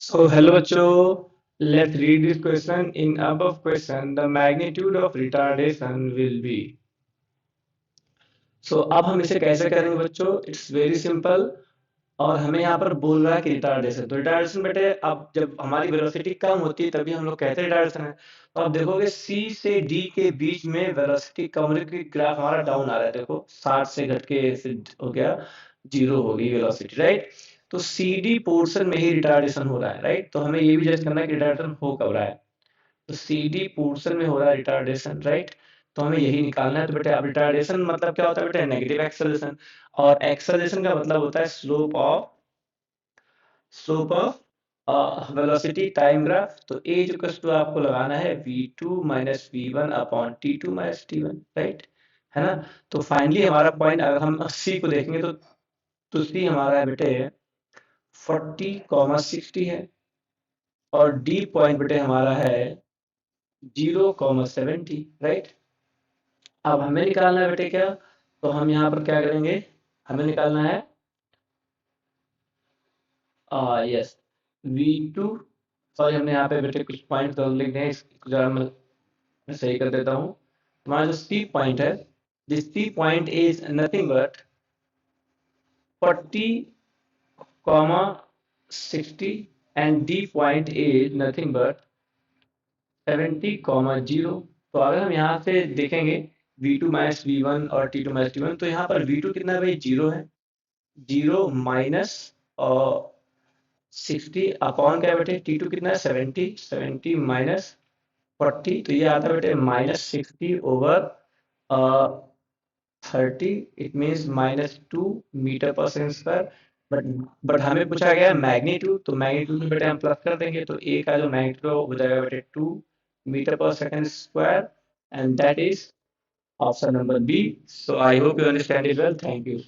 So hello बच्चों, let's read this question. In above question, the magnitude of retardation will be. अब हम इसे कैसे करेंगे बच्चों? It's very simple. और हमें यहाँ पर बोल रहा है कि रिटार्डेशन, तो रिटार्डेशन बेटे अब जब हमारी वेलोसिटी कम होती है तभी हम लोग कहते हैं रिटार्डेशन है। तो आप देखोगे सी से डी के बीच में वेलोसिटी कम होने की ग्राफ हमारा डाउन आ रहा है। देखो 60 से घट के हो गया, जीरो हो गई वेलोसिटी, राइट। तो सी डी पोर्शन में ही रिटार्डेशन हो रहा है, राइट। तो हमें ये भी जज करना है कि रिटार्डेशन हो कब रहा है। तो सी डी पोर्शन में हो रहा है रिटार्डेशन, राइट। तो हमें यही निकालना है। तो बेटे अब रिटार्डेशन मतलब क्या होता है बेटे? Negative acceleration. और एक्सेलरेशन का मतलब होता है slope of velocity time graph. तो ए इक्वल्स टू आपको लगाना है v2 minus v1 upon t2 minus t1, right, है ना। तो फाइनली हमारा पॉइंट अगर हम सी को देखेंगे तो सी हमारा है बेटे 40,60 है। और डी पॉइंट बेटे हमारा है 0,70, राइट। अब हमें निकालना है बेटे क्या? तो हम यहाँ पर क्या करेंगे? हमें निकालना है यस v2। सॉरी, हमने यहाँ पे बेटे कुछ पॉइंट गलत लिख दिए हैं, इसको जरा मैं सही कर देता हूँ। हमारा जो सी पॉइंट है, this C point is nothing but 40,60 and D point is nothing but 70,0। तो अगर हम यहाँ से देखेंगे v2 माइनस v1 और t2 माइनस t1, तो यहाँ पर v2 कितना है भाई? 0 है। 0 माइनस 60 अपॉन क्या है बेटे? t2 कितना है? 70। 70 माइनस 40, तो ये आता है बेटे minus 60 over 30। It means -2 metre per second square. But हमें पूछा गया है मैग्नीट्यूड, तो मैग्नीट्यूड में बेटे हम प्लस कर देंगे, तो ए का जो मैग्नीट्यूड हो जाएगा बेटे 2 metre per second square. And that is option number B. So I hope you understand it well. Thank you.